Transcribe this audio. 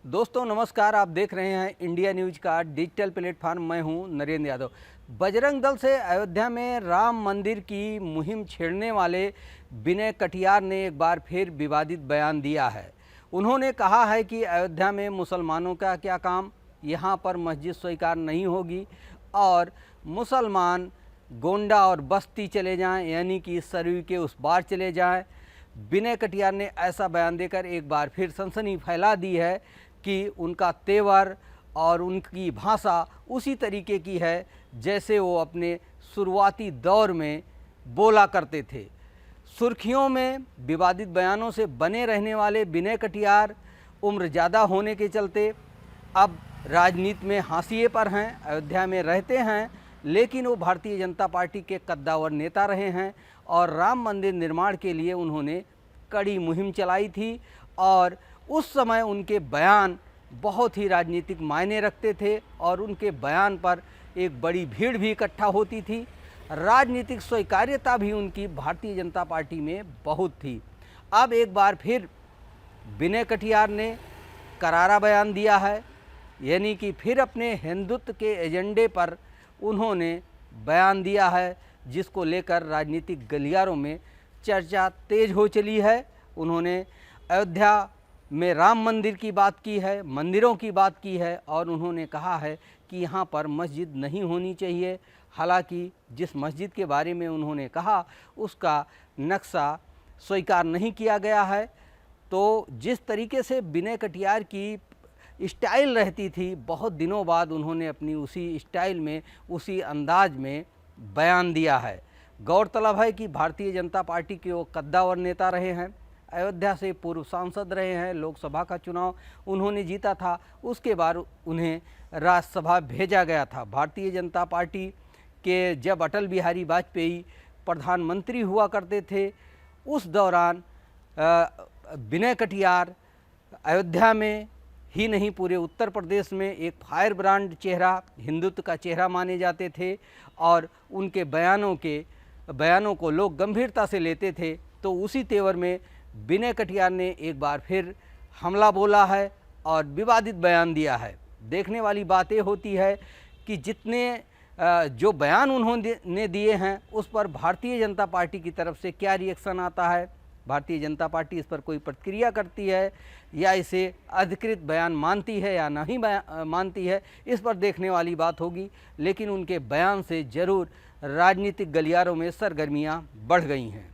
दोस्तों नमस्कार। आप देख रहे हैं इंडिया न्यूज का डिजिटल प्लेटफॉर्म। मैं हूं नरेंद्र यादव। बजरंग दल से अयोध्या में राम मंदिर की मुहिम छेड़ने वाले विनय कटियार ने एक बार फिर विवादित बयान दिया है। उन्होंने कहा है कि अयोध्या में मुसलमानों का क्या काम, यहां पर मस्जिद स्वीकार नहीं होगी और मुसलमान गोंडा और बस्ती चले जाएं, यानी कि सरयू के उस पार चले जाएं। विनय कटियार ने ऐसा बयान देकर एक बार फिर सनसनी फैला दी है कि उनका तेवर और उनकी भाषा उसी तरीके की है जैसे वो अपने शुरुआती दौर में बोला करते थे। सुर्खियों में विवादित बयानों से बने रहने वाले विनय कटियार उम्र ज़्यादा होने के चलते अब राजनीति में हाशिए पर हैं। अयोध्या में रहते हैं लेकिन वो भारतीय जनता पार्टी के कद्दावर नेता रहे हैं और राम मंदिर निर्माण के लिए उन्होंने कड़ी मुहिम चलाई थी और उस समय उनके बयान बहुत ही राजनीतिक मायने रखते थे और उनके बयान पर एक बड़ी भीड़ भी इकट्ठा होती थी। राजनीतिक स्वीकार्यता भी उनकी भारतीय जनता पार्टी में बहुत थी। अब एक बार फिर विनय कटियार ने करारा बयान दिया है, यानी कि फिर अपने हिंदुत्व के एजेंडे पर उन्होंने बयान दिया है, जिसको लेकर राजनीतिक गलियारों में चर्चा तेज हो चली है। उन्होंने अयोध्या में राम मंदिर की बात की है, मंदिरों की बात की है और उन्होंने कहा है कि यहाँ पर मस्जिद नहीं होनी चाहिए। हालांकि जिस मस्जिद के बारे में उन्होंने कहा उसका नक्शा स्वीकार नहीं किया गया है। तो जिस तरीके से विनय कटियार की स्टाइल रहती थी, बहुत दिनों बाद उन्होंने अपनी उसी स्टाइल में, उसी अंदाज में बयान दिया है। गौरतलब है कि भारतीय जनता पार्टी के वो कद्दावर नेता रहे हैं। अयोध्या से पूर्व सांसद रहे हैं। लोकसभा का चुनाव उन्होंने जीता था, उसके बाद उन्हें राज्यसभा भेजा गया था। भारतीय जनता पार्टी के जब अटल बिहारी वाजपेयी प्रधानमंत्री हुआ करते थे, उस दौरान विनय कटियार अयोध्या में ही नहीं पूरे उत्तर प्रदेश में एक फायर ब्रांड चेहरा, हिंदुत्व का चेहरा माने जाते थे और उनके बयानों को लोग गंभीरता से लेते थे। तो उसी तेवर में विनय कटियार ने एक बार फिर हमला बोला है और विवादित बयान दिया है। देखने वाली बात ये होती है कि जितने जो बयान उन्होंने दिए हैं उस पर भारतीय जनता पार्टी की तरफ से क्या रिएक्शन आता है, भारतीय जनता पार्टी इस पर कोई प्रतिक्रिया करती है या इसे अधिकृत बयान मानती है या नहीं मानती है, इस पर देखने वाली बात होगी। लेकिन उनके बयान से ज़रूर राजनीतिक गलियारों में सरगर्मियां बढ़ गई हैं।